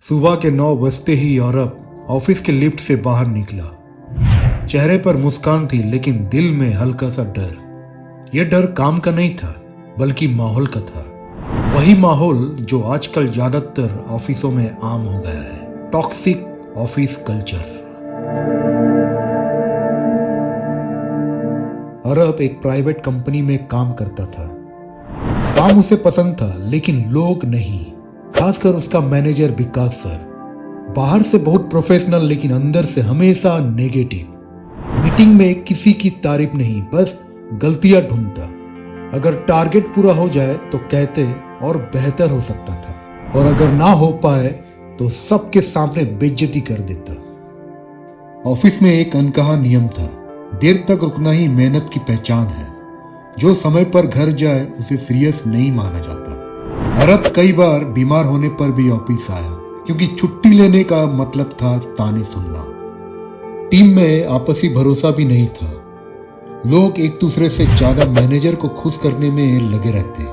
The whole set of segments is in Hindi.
सुबह के 9 बजते ही औरत ऑफिस के लिफ्ट से बाहर निकला। चेहरे पर मुस्कान थी लेकिन दिल में हल्का सा डर। यह डर काम का नहीं था बल्कि माहौल का था। वही माहौल जो आजकल ज्यादातर ऑफिसों में आम हो गया है, टॉक्सिक ऑफिस कल्चर। अरब एक प्राइवेट कंपनी में काम करता था। काम उसे पसंद था लेकिन लोग नहीं, खासकर उसका मैनेजर विकास सर। बाहर से बहुत प्रोफेशनल लेकिन अंदर से हमेशा नेगेटिव। मीटिंग में किसी की तारीफ नहीं, बस गलतियां ढूंढता। अगर टारगेट पूरा हो जाए तो कहते और बेहतर हो सकता था, और अगर ना हो पाए तो सबके सामने बेइज्जती कर देता। ऑफिस में एक अनकहा नियम था, देर तक रुकना ही मेहनत की पहचान है। जो समय पर घर जाए उसे सीरियस नहीं माना जाता। अरब कई बार बीमार होने पर भी ऑफिस आया क्योंकि छुट्टी लेने का मतलब था ताने सुनना। टीम में आपसी भरोसा भी नहीं था। लोग एक दूसरे से ज्यादा मैनेजर को खुश करने में लगे रहते।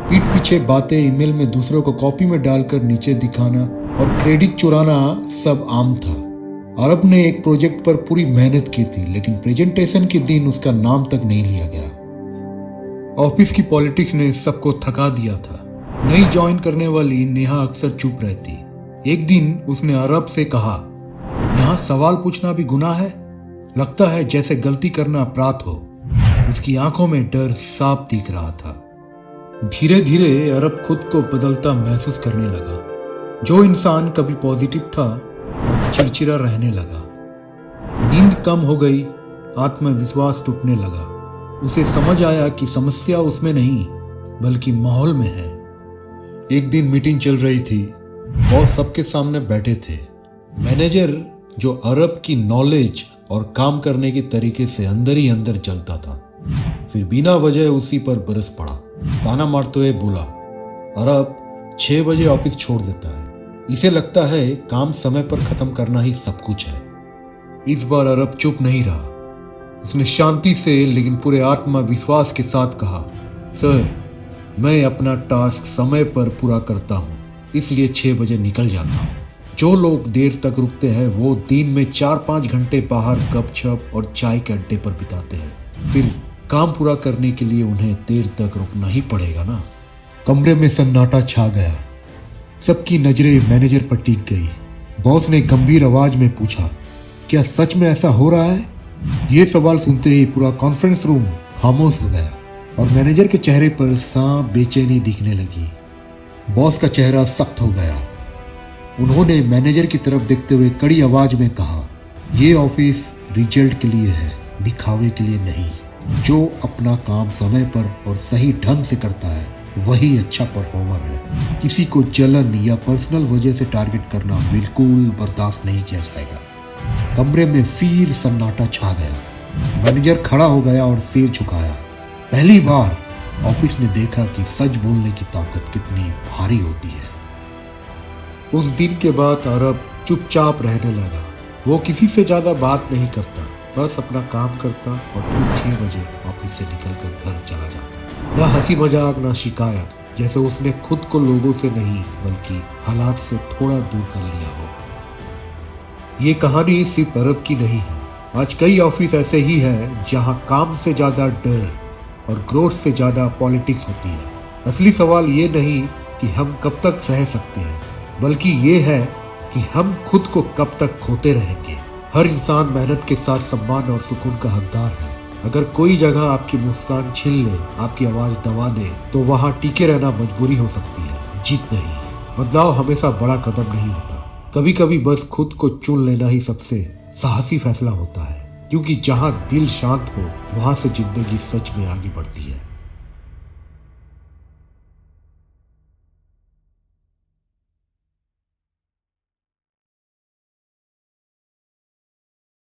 पीठ पीछे बातें, ईमेल में दूसरों को कॉपी में डालकर नीचे दिखाना और क्रेडिट चुराना सब आम था। अरब ने एक प्रोजेक्ट पर पूरी मेहनत की थी लेकिन प्रेजेंटेशन के दिन उसका नाम तक नहीं लिया गया। ऑफिस की पॉलिटिक्स ने सबको थका दिया था। नई ज्वाइन करने वाली नेहा अक्सर चुप रहती। एक दिन उसने अरब से कहा, यहाँ सवाल पूछना भी गुनाह है? लगता है जैसे गलती करना अपराध हो। उसकी आंखों में डर साफ दिख रहा था। धीरे धीरे अरब खुद को बदलता महसूस करने लगा। जो इंसान कभी पॉजिटिव था अब चिड़चिड़ा रहने लगा। नींद कम हो गई, आत्मविश्वास टूटने लगा। उसे समझ आया कि समस्या उसमें नहीं बल्कि माहौल में है। एक दिन मीटिंग चल रही थी, बॉस सबके सामने बैठे थे। मैनेजर जो अरब की नॉलेज और काम करने के तरीके से अंदर ही अंदर जलता था, फिर बिना वजह उसी पर बरस पड़ा। ताना मारते हुए बोला, अरब 6 बजे ऑफिस छोड़ देता है। इसे लगता है काम समय पर खत्म करना ही सब कुछ है। इस बार अरब चुप नहीं रहा। उसने शांति से लेकिन पूरे आत्मविश्वास के साथ कहा, सर मैं अपना टास्क समय पर पूरा करता हूँ, इसलिए 6 बजे निकल जाता हूँ। जो लोग देर तक रुकते हैं वो दिन में 4-5 घंटे बाहर गपशप और चाय के अड्डे पर बिताते हैं। फिर काम पूरा करने के लिए उन्हें देर तक रुकना ही पड़ेगा ना। कमरे में सन्नाटा छा गया। सबकी नजरें मैनेजर पर टिक गई। बॉस ने गंभीर आवाज में पूछा, क्या सच में ऐसा हो रहा है? ये सवाल सुनते ही पूरा कॉन्फ्रेंस रूम खामोश हो गया और मैनेजर के चेहरे पर सांप बेचैनी दिखने लगी। बॉस का चेहरा सख्त हो गया। उन्होंने मैनेजर की तरफ देखते हुए कड़ी आवाज में कहा, ये ऑफिस रिजल्ट के लिए है, दिखावे के लिए नहीं। जो अपना काम समय पर और सही ढंग से करता है वही अच्छा परफॉर्मर है। किसी को जलन या पर्सनल वजह से टारगेट करना बिल्कुल बर्दाश्त नहीं किया जाएगा। कमरे में फिर सन्नाटा छा गया। मैनेजर खड़ा हो गया और सिर झुकाया। पहली बार ऑफिस ने देखा कि सच बोलने की ताकत कितनी भारी होती है। उस दिन के बाद अरब चुपचाप रहने लगा। वो किसी से ज्यादा बात नहीं करता, बस अपना काम करता और फिर 6 बजे ऑफिस से निकलकर घर चला जाता। ना हंसी मजाक ना शिकायत, जैसे उसने खुद को लोगों से नहीं बल्कि हालात से थोड़ा दूर कर लिया हो। ये कहानी सिर्फ अरब की नहीं है। आज कई ऑफिस ऐसे ही है जहां काम से ज्यादा डर और ग्रोथ से ज्यादा पॉलिटिक्स होती है। असली सवाल ये नहीं कि हम कब तक सह सकते हैं, बल्कि ये है कि हम खुद को कब तक खोते रहेंगे। हर इंसान मेहनत के साथ सम्मान और सुकून का हकदार है। अगर कोई जगह आपकी मुस्कान छीन ले, आपकी आवाज दबा दे, तो वहां टिके रहना मजबूरी हो सकती है, जीत नहीं। बदलाव हमेशा बड़ा कदम नहीं होता। कभी कभी बस खुद को चुन लेना ही सबसे साहसी फैसला होता है, क्योंकि जहां दिल शांत हो वहां से जिंदगी सच में आगे बढ़ती है।